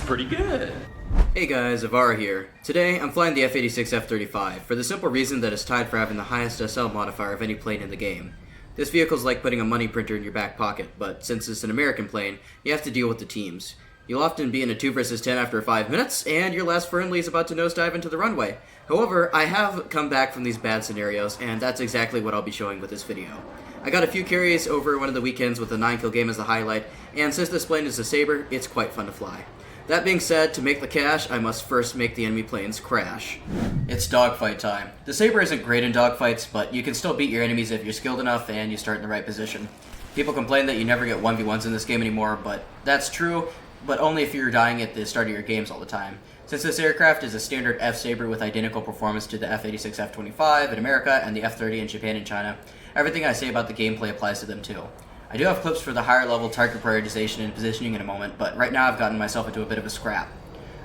pretty good. Hey guys, Avara here. Today, I'm flying the F-86F-35 for the simple reason that it's tied for having the highest SL modifier of any plane in the game. This vehicle's like putting a money printer in your back pocket, but since it's an American plane, you have to deal with the teams. You'll often be in a 2 versus 10 after 5 minutes, and your last Fernley is about to nosedive into the runway. However, I have come back from these bad scenarios, and that's exactly what I'll be showing with this video. I got a few carries over one of the weekends with a 9-kill game as the highlight, and since this plane is a Sabre, it's quite fun to fly. That being said, to make the cash, I must first make the enemy planes crash. It's dogfight time. The Sabre isn't great in dogfights, but you can still beat your enemies if you're skilled enough and you start in the right position. People complain that you never get 1v1s in this game anymore, but that's true, but only if you're dying at the start of your games all the time. Since this aircraft is a standard F-Sabre with identical performance to the F-86F-35 in America and the F-30 in Japan and China, everything I say about the gameplay applies to them too. I do have clips for the higher level target prioritization and positioning in a moment, but right now I've gotten myself into a bit of a scrap.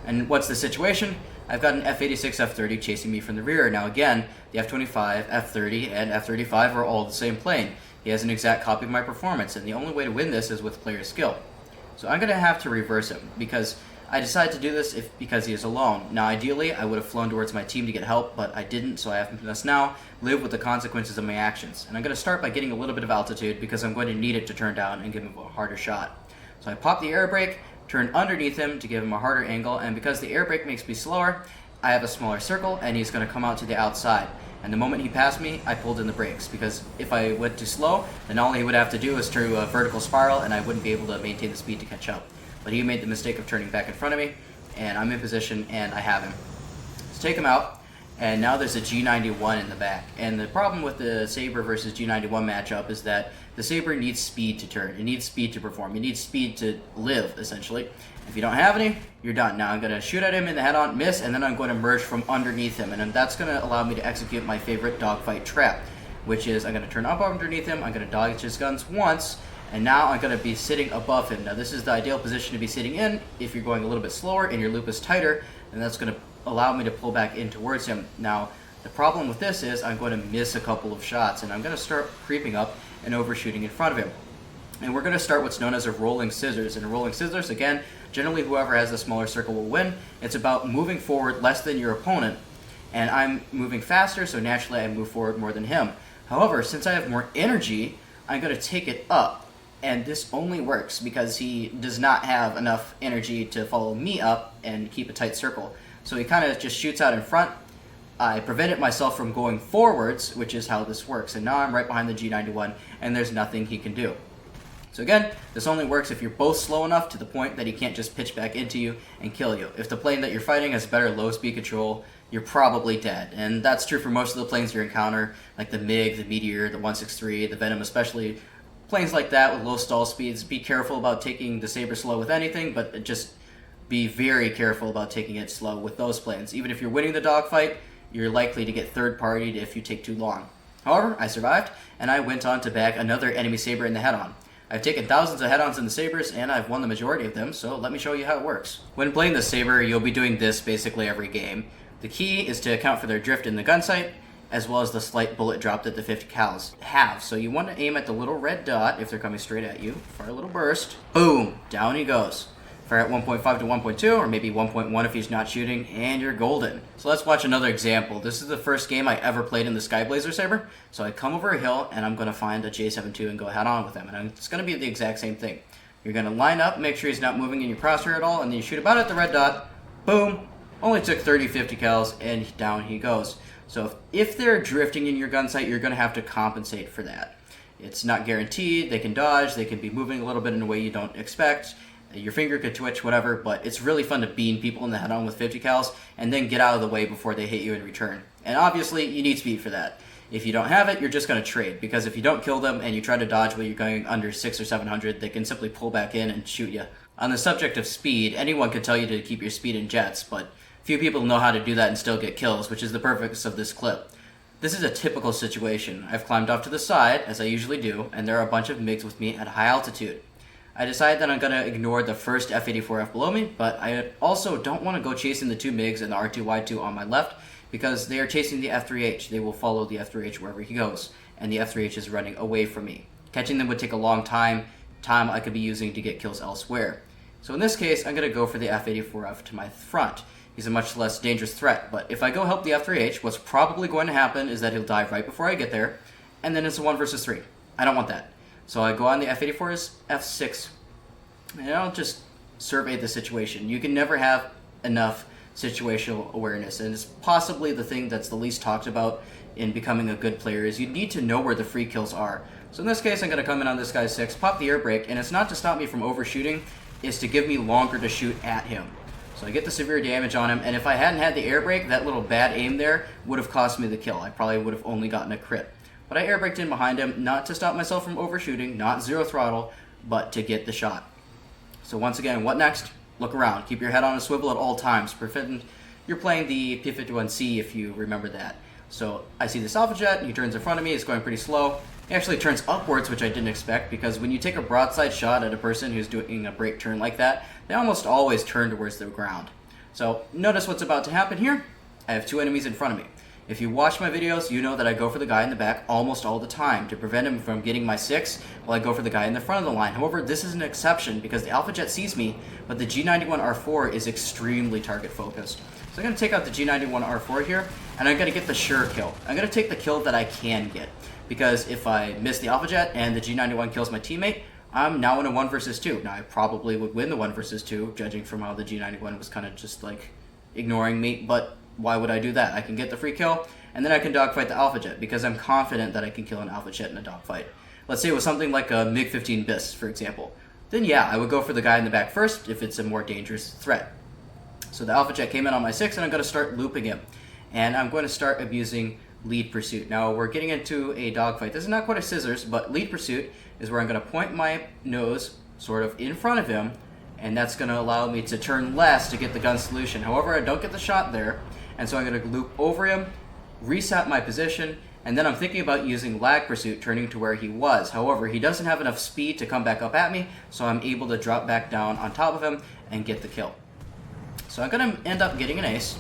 And what's the situation? I've got an F-86F-30 chasing me from the rear. Now again, the F-25, F-30, and F-35 are all the same plane. He has an exact copy of my performance, and the only way to win this is with player skill. So I'm going to have to reverse him, because I decided to do this because he is alone. Now ideally, I would have flown towards my team to get help, but I didn't, so I must now live with the consequences of my actions. And I'm going to start by getting a little bit of altitude, because I'm going to need it to turn down and give him a harder shot. So I pop the air brake, turn underneath him to give him a harder angle, and because the air brake makes me slower, I have a smaller circle, and he's going to come out to the outside. And the moment he passed me, I pulled in the brakes, because if I went too slow, then all he would have to do is turn a vertical spiral, and I wouldn't be able to maintain the speed to catch up. But he made the mistake of turning back in front of me, and I'm in position, and I have him. Let's take him out, and now there's a G91 in the back. And the problem with the Sabre versus G91 matchup is that the Sabre needs speed to turn. It needs speed to perform. It needs speed to live, essentially. If you don't have any, you're done. Now I'm going to shoot at him in the head-on, miss, and then I'm going to merge from underneath him. And that's going to allow me to execute my favorite dogfight trap, which is I'm going to turn up underneath him, I'm going to dodge his guns once, and now I'm going to be sitting above him. Now this is the ideal position to be sitting in if you're going a little bit slower and your loop is tighter, and that's going to allow me to pull back in towards him. Now the problem with this is I'm going to miss a couple of shots, and I'm going to start creeping up and overshooting in front of him. And we're going to start what's known as a rolling scissors. And a rolling scissors, again, generally whoever has a smaller circle will win. It's about moving forward less than your opponent, and I'm moving faster, so naturally I move forward more than him. However, since I have more energy, I'm going to take it up. And this only works because he does not have enough energy to follow me up and keep a tight circle. So he kind of just shoots out in front. I prevented myself from going forwards, which is how this works. And now I'm right behind the G91, and there's nothing he can do. So again, this only works if you're both slow enough to the point that he can't just pitch back into you and kill you. If the plane that you're fighting has better low speed control, you're probably dead. And that's true for most of the planes you encounter, like the MiG, the Meteor, the 163, the Venom especially. Planes like that with low stall speeds, be careful about taking the Sabre slow with anything, but just be very careful about taking it slow with those planes. Even if you're winning the dogfight, you're likely to get third-partied if you take too long. However, I survived, and I went on to bag another enemy Sabre in the head-on. I've taken thousands of head-ons in the Sabres, and I've won the majority of them, so let me show you how it works. When playing the Sabre, you'll be doing this basically every game. The key is to account for their drift in the gun sight, as well as the slight bullet drop that the 50 cals have. So you want to aim at the little red dot if they're coming straight at you. Fire a little burst. Boom! Down he goes. Fire at 1.5 to 1.2, or maybe 1.1 if he's not shooting, and you're golden. So let's watch another example. This is the first game I ever played in the Skyblazer Sabre. So I come over a hill, and I'm going to find a J72 and go head on with him. And it's going to be the exact same thing. You're going to line up, make sure he's not moving in your crosshair at all, and then you shoot about at the red dot. Boom! Only took 30, 50 cals, and down he goes. So if they're drifting in your gun sight, you're going to have to compensate for that. It's not guaranteed. They can dodge. They can be moving a little bit in a way you don't expect. Your finger could twitch, whatever, but it's really fun to bean people in the head-on with 50 cals and then get out of the way before they hit you in return. And obviously, you need speed for that. If you don't have it, you're just going to trade, because if you don't kill them and you try to dodge while you're going under 600 or 700, they can simply pull back in and shoot you. On the subject of speed, anyone can tell you to keep your speed in jets, but few people know how to do that and still get kills, which is the purpose of this clip. This is a typical situation. I've climbed off to the side, as I usually do, and there are a bunch of MiGs with me at high altitude. I decided that I'm going to ignore the first F-84F below me, but I also don't want to go chasing the two MiGs and the R2Y2 on my left, because they are chasing the F-3H. They will follow the F-3H wherever he goes, and the F-3H is running away from me. Catching them would take a long time I could be using to get kills elsewhere. So in this case, I'm going to go for the F-84F to my front. He's a much less dangerous threat, but if I go help the F-3H, what's probably going to happen is that he'll die right before I get there, and then it's a 1 versus 3. I don't want that. So I go on the F-84's F6, and I'll just survey the situation. You can never have enough situational awareness, and it's possibly the thing that's the least talked about in becoming a good player is you need to know where the free kills are. So in this case, I'm going to come in on this guy's 6, pop the air brake, and it's not to stop me from overshooting, it's to give me longer to shoot at him. So I get the severe damage on him, and if I hadn't had the air brake, that little bad aim there would have cost me the kill. I probably would have only gotten a crit. But I air braked in behind him, not to stop myself from overshooting, not zero throttle, but to get the shot. So once again, what next? Look around. Keep your head on a swivel at all times. You're playing the P-51C if you remember that. So I see this Alpha Jet, he turns in front of me, it's going pretty slow. He actually turns upwards, which I didn't expect, because when you take a broadside shot at a person who's doing a brake turn like that, they almost always turn towards the ground. So notice what's about to happen here. I have 2 enemies in front of me. If you watch my videos, you know that I go for the guy in the back almost all the time to prevent him from getting my 6 while I go for the guy in the front of the line. However, this is an exception because the Alpha Jet sees me, but the G91R4 is extremely target focused. So I'm going to take out the G91R4 here, and I'm going to get the sure kill. I'm going to take the kill that I can get, because if I miss the Alpha Jet and the G91 kills my teammate, I'm now in a 1 versus 2. Now, I probably would win the 1 versus 2, judging from how the G91 was kind of just like ignoring me, but why would I do that? I can get the free kill, and then I can dogfight the Alpha Jet, because I'm confident that I can kill an Alpha Jet in a dogfight. Let's say it was something like a MiG-15 BIS, for example. Then yeah, I would go for the guy in the back first if it's a more dangerous threat. So the Alpha Jet came in on my 6, and I'm going to start looping him. And I'm going to start abusing lead pursuit. Now we're getting into a dogfight. This is not quite a scissors, but lead pursuit is where I'm going to point my nose sort of in front of him, and that's going to allow me to turn less to get the gun solution. However, I don't get the shot there, and so I'm going to loop over him, reset my position, and then I'm thinking about using lag pursuit, turning to where he was. However, he doesn't have enough speed to come back up at me, so I'm able to drop back down on top of him and get the kill. So I'm going to end up getting an ace,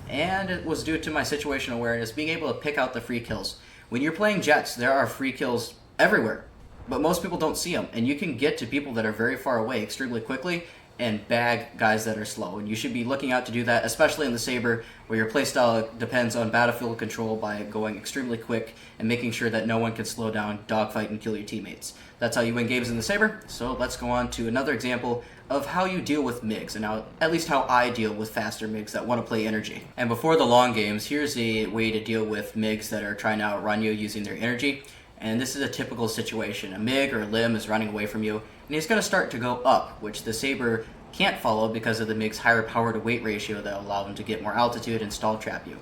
and it was due to my situational awareness, being able to pick out the free kills. When you're playing jets, there are free kills everywhere, but most people don't see them, and you can get to people that are very far away extremely quickly and bag guys that are slow, and you should be looking out to do that, especially in the Sabre, where your playstyle depends on battlefield control by going extremely quick and making sure that no one can slow down, dogfight, and kill your teammates. That's how you win games in the Sabre. So let's go on to another example of how you deal with MiGs, and now at least how I deal with faster MiGs that want to play energy. And before the long games, here's a way to deal with MiGs that are trying to outrun you using their energy. And this is a typical situation. A MiG or a LIM is running away from you, and he's going to start to go up, which the Sabre can't follow because of the MiG's higher power to weight ratio that will allow him to get more altitude and stall trap you.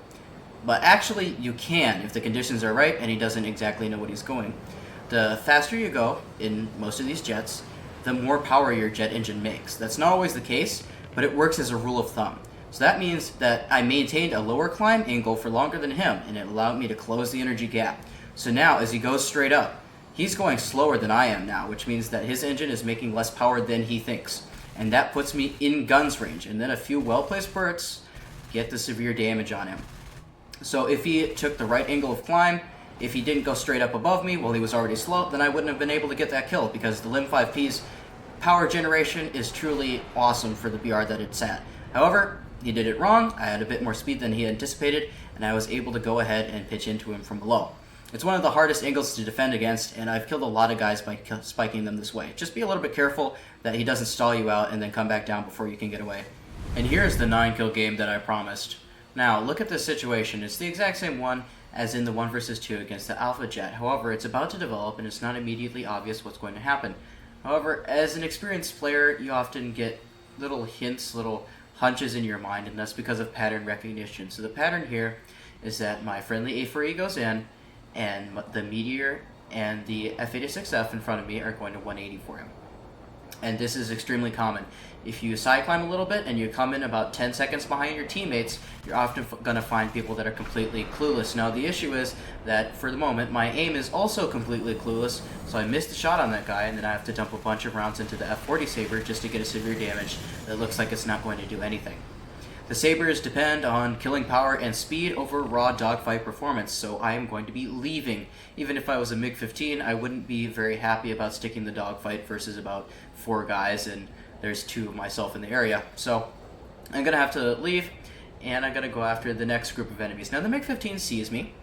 But actually, you can if the conditions are right and he doesn't exactly know what he's going. The faster you go in most of these jets, the more power your jet engine makes. That's not always the case, but it works as a rule of thumb. So that means that I maintained a lower climb angle for longer than him, and it allowed me to close the energy gap. So now, as he goes straight up, he's going slower than I am now, which means that his engine is making less power than he thinks. And that puts me in guns range, and then a few well-placed bursts get the severe damage on him. So if he took the right angle of climb, if he didn't go straight up above me while he was already slow, then I wouldn't have been able to get that kill, because the LIM 5P's power generation is truly awesome for the BR that it's at. However, he did it wrong. I had a bit more speed than he anticipated, and I was able to go ahead and pitch into him from below. It's one of the hardest angles to defend against, and I've killed a lot of guys by spiking them this way. Just be a little bit careful that he doesn't stall you out and then come back down before you can get away. And here's the 9-kill game that I promised. Now, look at this situation. It's the exact same one as in the 1 versus 2 against the Alpha Jet. However, it's about to develop, and it's not immediately obvious what's going to happen. However, as an experienced player, you often get little hints, little hunches in your mind, and that's because of pattern recognition. So the pattern here is that my friendly A4E goes in, and the Meteor and the F-86F in front of me are going to 180 for him. And this is extremely common. If you side climb a little bit and you come in about 10 seconds behind your teammates, you're often going to find people that are completely clueless. Now the issue is that for the moment my aim is also completely clueless, so I missed the shot on that guy, and then I have to dump a bunch of rounds into the F-40 Sabre just to get a severe damage that looks like it's not going to do anything. The Sabres depend on killing power and speed over raw dogfight performance, so I am going to be leaving. Even if I was a MiG-15, I wouldn't be very happy about sticking the dogfight versus about 4 guys and there's 2 of myself in the area. So I'm going to have to leave, and I'm going to go after the next group of enemies. Now the MiG-15 sees me,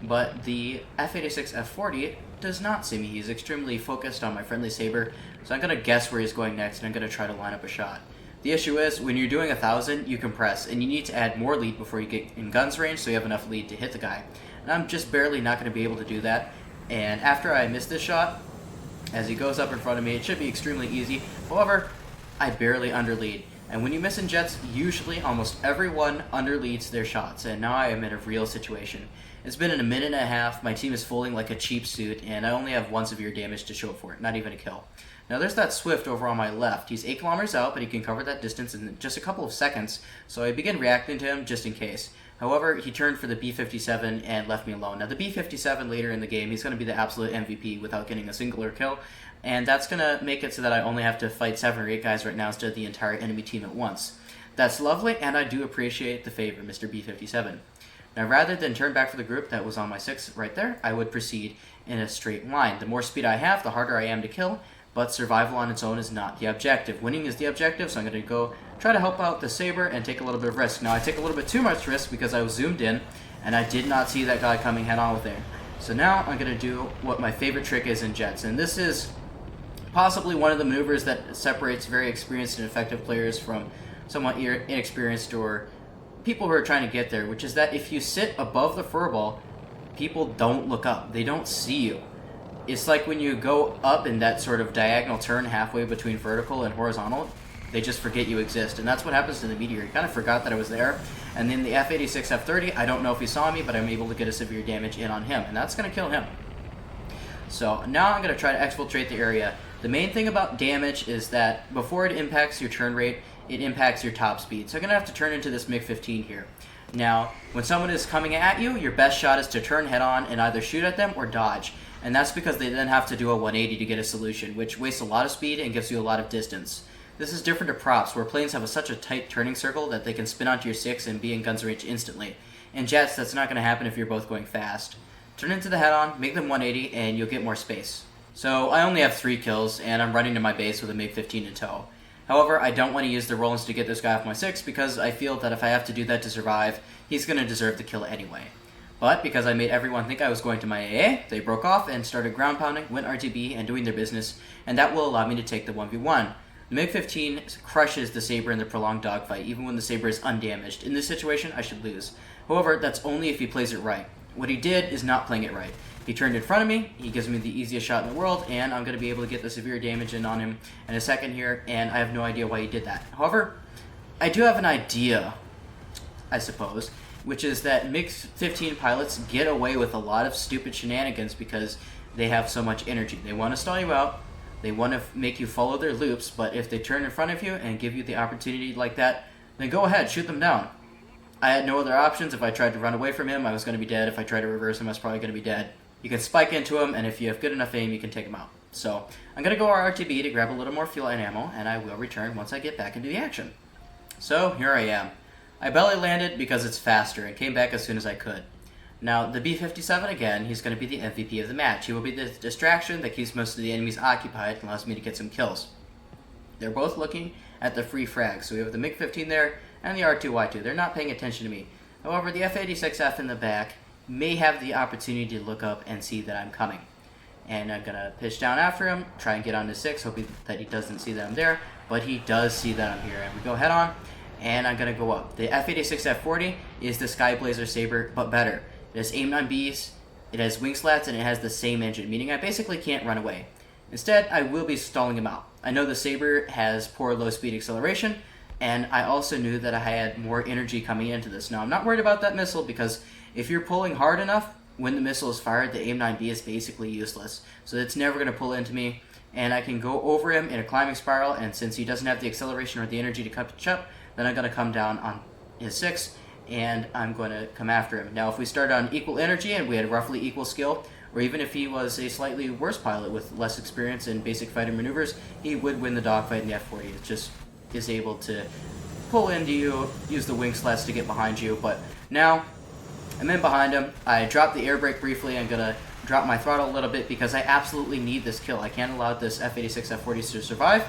but the F-86F-40 does not see me. He's extremely focused on my friendly Sabre, so I'm going to guess where he's going next, and I'm going to try to line up a shot. The issue is, when you're doing 1,000, you compress, and you need to add more lead before you get in guns range, so you have enough lead to hit the guy. And I'm just barely not going to be able to do that, and after I miss this shot, as he goes up in front of me, it should be extremely easy. However, I barely underlead. And when you miss in jets, usually almost everyone underleads their shots, and now I am in a real situation. It's been in a minute and a half, my team is folding like a cheap suit, and I only have 1 severe damage to show for it, not even a kill. Now there's that Swift over on my left. He's 8 kilometers out, but he can cover that distance in just a couple of seconds, so I begin reacting to him just in case. However, he turned for the B-57 and left me alone. Now the B-57 later in the game, he's going to be the absolute MVP without getting a singular kill, and that's going to make it so that I only have to fight 7 or 8 guys right now instead of the entire enemy team at once. That's lovely, and I do appreciate the favor, Mr. B-57. Now rather than turn back for the group that was on my 6 right there, I would proceed in a straight line. The more speed I have, the harder I am to kill, but survival on its own is not the objective. Winning is the objective, so I'm going to go try to help out the Sabre and take a little bit of risk. Now I take a little bit too much risk because I was zoomed in, and I did not see that guy coming head on with it. So now I'm going to do what my favorite trick is in jets, and this is possibly one of the maneuvers that separates very experienced and effective players from somewhat inexperienced or people who are trying to get there, which is that if you sit above the furball, people don't look up. They don't see you. It's like when you go up in that sort of diagonal turn halfway between vertical and horizontal, they just forget you exist. And that's what happens to the Meteor. He kind of forgot that I was there. And then the F-86F-30, I don't know if he saw me, but I'm able to get a severe damage in on him. And that's going to kill him. So now I'm going to try to exfiltrate the area. The main thing about damage is that before it impacts your turn rate, it impacts your top speed. So I'm going to have to turn into this MiG-15 here. Now, when someone is coming at you, your best shot is to turn head on and either shoot at them or dodge. And that's because they then have to do a 180 to get a solution, which wastes a lot of speed and gives you a lot of distance. This is different to props, where planes have such a tight turning circle that they can spin onto your 6 and be in guns range instantly. In jets, that's not going to happen if you're both going fast. Turn into the head on, make them 180, and you'll get more space. So I only have 3 kills, and I'm running to my base with a MiG-15 in tow. However, I don't want to use the Rollins to get this guy off my 6 because I feel that if I have to do that to survive, he's going to deserve the kill anyway. But because I made everyone think I was going to my AA, they broke off and started ground pounding, went RTB, and doing their business, and that will allow me to take the 1v1. The MiG-15 crushes the Sabre in the prolonged dogfight, even when the Sabre is undamaged. In this situation, I should lose. However, that's only if he plays it right. What he did is not playing it right. He turned in front of me, he gives me the easiest shot in the world, and I'm going to be able to get the severe damage in on him in a second here, and I have no idea why he did that. However, I do have an idea, I suppose, which is that MiG-15 pilots get away with a lot of stupid shenanigans because they have so much energy. They want to stall you out, they want to make you follow their loops, but if they turn in front of you and give you the opportunity like that, then go ahead, shoot them down. I had no other options. If I tried to run away from him, I was going to be dead. If I tried to reverse him, I was probably going to be dead. You can spike into him, and if you have good enough aim, you can take him out. So I'm going to go RTB to grab a little more fuel and ammo, and I will return once I get back into the action. So here I am. I belly landed because it's faster and came back as soon as I could. Now, the B-57, again, he's going to be the MVP of the match. He will be the distraction that keeps most of the enemies occupied and allows me to get some kills. They're both looking at the free frags. So we have the MiG-15 there and the R2Y2. They're not paying attention to me. However, the F-86F in the back may have the opportunity to look up and see that I'm coming. And I'm going to pitch down after him, try and get on to 6, hoping that he doesn't see that I'm there. But he does see that I'm here. And we go head on, and I'm going to go up. The F-86F-40 is the Skyblazer Sabre, but better. It has AIM-9Bs, it has wing slats, and it has the same engine, meaning I basically can't run away. Instead, I will be stalling him out. I know the Sabre has poor low-speed acceleration, and I also knew that I had more energy coming into this. Now, I'm not worried about that missile because if you're pulling hard enough, when the missile is fired, the AIM-9B is basically useless. So it's never going to pull into me, and I can go over him in a climbing spiral, and since he doesn't have the acceleration or the energy to catch up, then I'm going to come down on his 6, and I'm going to come after him. Now, if we started on equal energy and we had roughly equal skill, or even if he was a slightly worse pilot with less experience in basic fighting maneuvers, he would win the dogfight in the F-40. It just is able to pull into you, use the wing slats to get behind you, but now I'm in behind him. I dropped the air brake briefly. I'm going to drop my throttle a little bit because I absolutely need this kill. I can't allow this F-86F-40 to survive.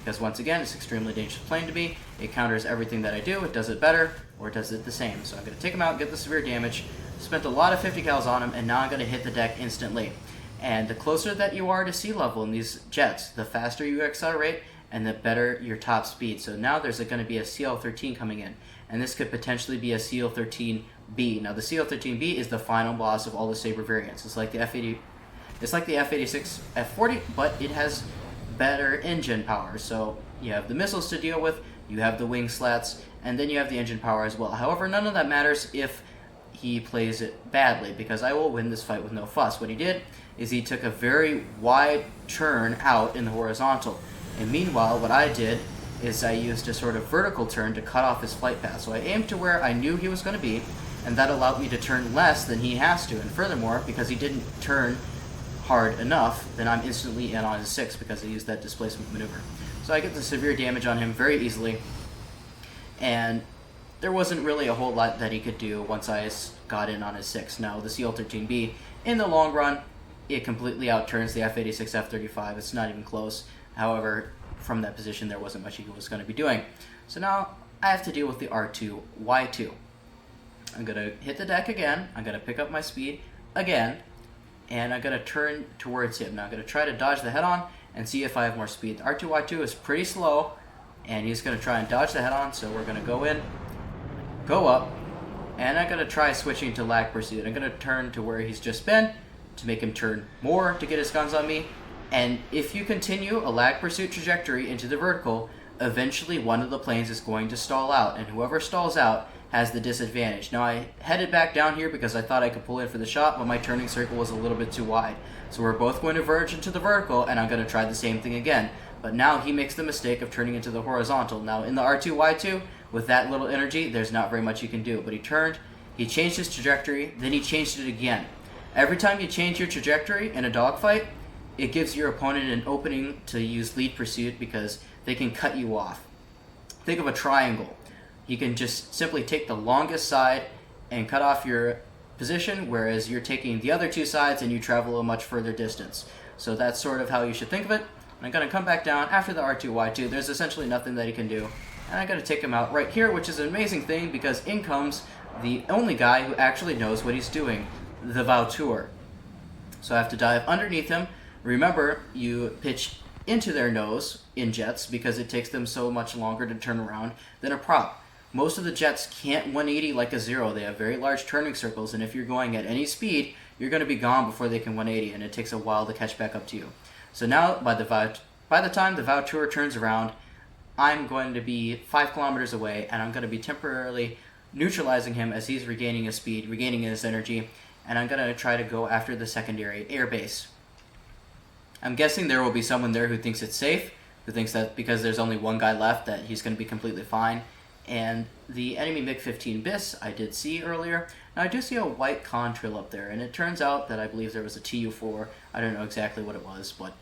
because once again, it's an extremely dangerous plane to me. It counters everything that I do. It does it better, or it does it the same. So I'm going to take him out, get the severe damage, spent a lot of 50 cals on him, and now I'm going to hit the deck instantly. And the closer that you are to sea level in these jets, the faster you accelerate, and the better your top speed. So now there's going to be a CL-13 coming in, and this could potentially be a CL-13B. Now the CL-13B is the final boss of all the Sabre variants. It's like the F-86F-40, but it has better engine power. So you have the missiles to deal with, you have the wing slats, and then you have the engine power as well. However, none of that matters if he plays it badly, because I will win this fight with no fuss. What he did is he took a very wide turn out in the horizontal, and meanwhile what I did is I used a sort of vertical turn to cut off his flight path. So I aimed to where I knew he was going to be, and that allowed me to turn less than he has to. And furthermore, because he didn't turn hard enough, then I'm instantly in on his 6 because I used that displacement maneuver. So I get the severe damage on him very easily, and there wasn't really a whole lot that he could do once I got in on his 6. Now the CL-13B, in the long run, it completely outturns the F-86F-35. It's not even close. However, from that position, there wasn't much he was going to be doing. So now I have to deal with the R2Y2. I'm going to hit the deck again. I'm going to pick up my speed again, and I'm going to turn towards him. Now I'm going to try to dodge the head-on and see if I have more speed. The R2Y2 is pretty slow, and he's going to try and dodge the head-on, so we're going to go in, go up, and I'm going to try switching to lag pursuit. I'm going to turn to where he's just been to make him turn more to get his guns on me. And if you continue a lag pursuit trajectory into the vertical, eventually one of the planes is going to stall out, and whoever stalls out has the disadvantage. Now I headed back down here because I thought I could pull in for the shot, but my turning circle was a little bit too wide. So we're both going to verge into the vertical, and I'm going to try the same thing again. But now he makes the mistake of turning into the horizontal. Now in the R2Y2, with that little energy, there's not very much you can do. But he turned, he changed his trajectory, then he changed it again. Every time you change your trajectory in a dogfight, it gives your opponent an opening to use lead pursuit because they can cut you off. Think of a triangle. You can just simply take the longest side and cut off your position, whereas you're taking the other two sides and you travel a much further distance. So that's sort of how you should think of it. And I'm going to come back down after the R2Y2. There's essentially nothing that he can do. And I'm going to take him out right here, which is an amazing thing because in comes the only guy who actually knows what he's doing, the Vautour. So I have to dive underneath him. Remember, you pitch into their nose in jets because it takes them so much longer to turn around than a prop. Most of the jets can't 180 like a Zero. They have very large turning circles, and if you're going at any speed, you're going to be gone before they can 180, and it takes a while to catch back up to you. So now, by the time the Vautour turns around, I'm going to be 5 kilometers away, and I'm going to be temporarily neutralizing him as he's regaining his speed, regaining his energy, and I'm going to try to go after the secondary airbase. I'm guessing there will be someone there who thinks it's safe, who thinks that because there's only one guy left that he's going to be completely fine. And the enemy MiG-15 BIS I did see earlier. Now I do see a white contrail up there, and it turns out that I believe there was a TU-4. I don't know exactly what it was, but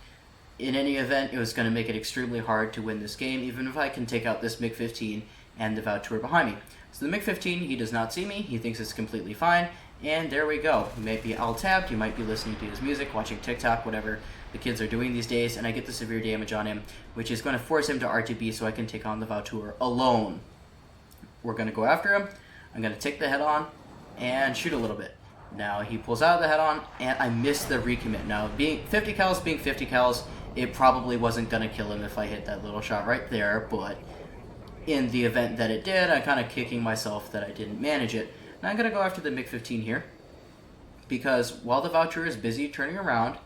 in any event, it was going to make it extremely hard to win this game, even if I can take out this MiG-15 and the Vautour behind me. So the MiG-15, he does not see me, he thinks it's completely fine, and there we go. He might be alt-tabbed, you might be listening to his music, watching TikTok, whatever the kids are doing these days, and I get the severe damage on him, which is going to force him to RTB so I can take on the Vautour alone. We're going to go after him. I'm going to take the head-on and shoot a little bit. Now he pulls out of the head-on, and I miss the recommit. Now, being 50 cals, it probably wasn't going to kill him if I hit that little shot right there, but in the event that it did, I'm kind of kicking myself that I didn't manage it. Now I'm going to go after the MiG-15 here, because while the Vautour is busy turning around,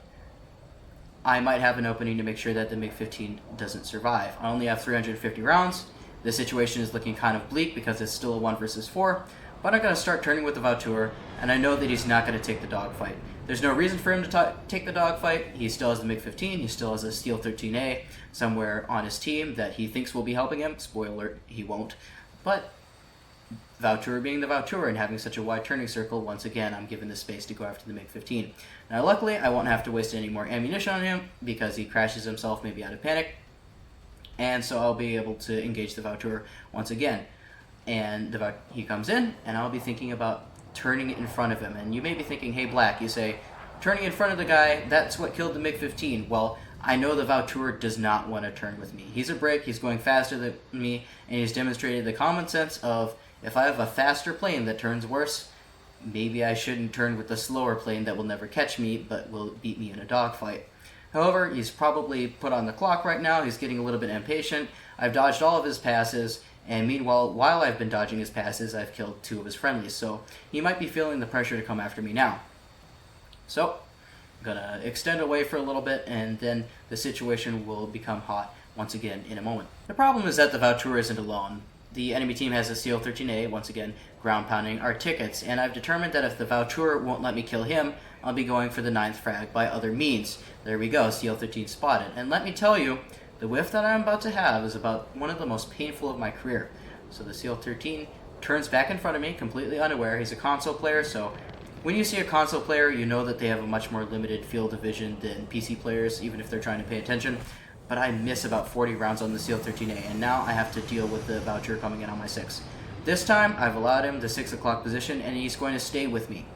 I might have an opening to make sure that the MiG-15 doesn't survive. I only have 350 rounds. The situation is looking kind of bleak because it's still a 1 versus 4, but I'm going to start turning with the Vautour, and I know that he's not going to take the dogfight. There's no reason for him to take the dogfight. He still has the MiG-15, he still has a Steel 13A somewhere on his team that he thinks will be helping him. Spoiler alert, he won't. But Vautour being the Vautour and having such a wide turning circle, once again, I'm given the space to go after the MiG-15. Now luckily, I won't have to waste any more ammunition on him because he crashes himself maybe out of panic. And so I'll be able to engage the Vautour once again. And he comes in, and I'll be thinking about turning in front of him. And you may be thinking, hey Black, you say, turning in front of the guy, that's what killed the MiG-15. Well, I know the Vautour does not want to turn with me. He's a brick, he's going faster than me, and he's demonstrated the common sense of, if I have a faster plane that turns worse, maybe I shouldn't turn with the slower plane that will never catch me, but will beat me in a dogfight. However, he's probably put on the clock right now, he's getting a little bit impatient. I've dodged all of his passes, and meanwhile, while I've been dodging his passes, I've killed 2 of his friendlies, so he might be feeling the pressure to come after me now. So, I'm gonna extend away for a little bit, and then the situation will become hot once again in a moment. The problem is that the Vautour isn't alone. The enemy team has a CL-13A, once again, ground pounding our tickets, and I've determined that if the Vautour won't let me kill him, I'll be going for the 9th frag by other means. There we go, CL-13 spotted. And let me tell you, the whiff that I'm about to have is about one of the most painful of my career. So the CL-13 turns back in front of me, completely unaware. He's a console player, so when you see a console player, you know that they have a much more limited field of vision than PC players, even if they're trying to pay attention. But I miss about 40 rounds on the CL-13A, and now I have to deal with the Vautour coming in on my 6. This time, I've allowed him the 6 o'clock position, and he's going to stay with me.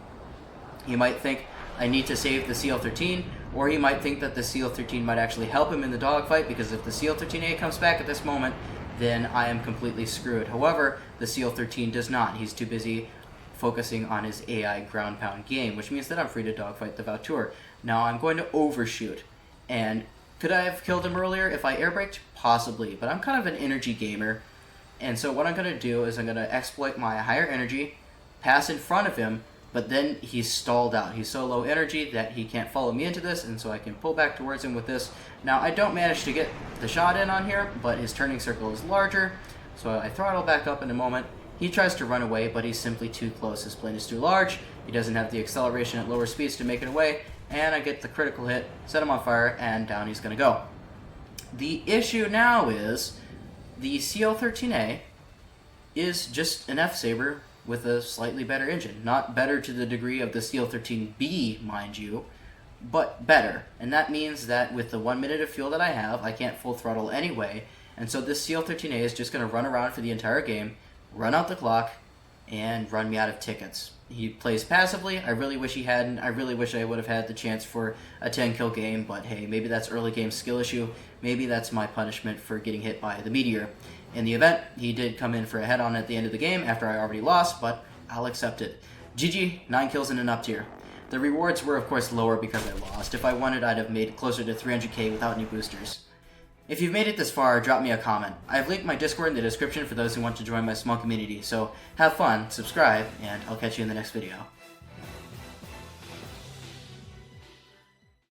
He might think I need to save the CL-13, or he might think that the CL-13 might actually help him in the dogfight, because if the CL-13A comes back at this moment, then I am completely screwed. However, the CL-13 does not. He's too busy focusing on his AI ground pound game, which means that I'm free to dogfight the Vautour. Now, I'm going to overshoot, and could I have killed him earlier if I airbraked? Possibly, but I'm kind of an energy gamer, and so what I'm going to do is I'm going to exploit my higher energy, pass in front of him, but then he's stalled out. He's so low energy that he can't follow me into this, and so I can pull back towards him with this. Now, I don't manage to get the shot in on here, but his turning circle is larger, so I throttle back up in a moment. He tries to run away, but he's simply too close. His plane is too large, he doesn't have the acceleration at lower speeds to make it away, and I get the critical hit, set him on fire, and down he's going to go. The issue now is the CL-13A is just an F-Sabre with a slightly better engine. Not better to the degree of the CL-13B, mind you, but better. And that means that with the 1 minute of fuel that I have, I can't full throttle anyway, and so this CL-13A is just going to run around for the entire game, run out the clock, and run me out of tickets. He plays passively. I really wish he hadn't. I really wish I would have had the chance for a 10-kill game, but hey, maybe that's early game skill issue. Maybe that's my punishment for getting hit by the meteor. In the event, he did come in for a head-on at the end of the game after I already lost, but I'll accept it. GG, 9 kills in an up tier. The rewards were of course lower because I lost. If I wanted, I'd have made closer to 300k without any boosters. If you've made it this far, drop me a comment. I've linked my Discord in the description for those who want to join my small community, so have fun, subscribe, and I'll catch you in the next video.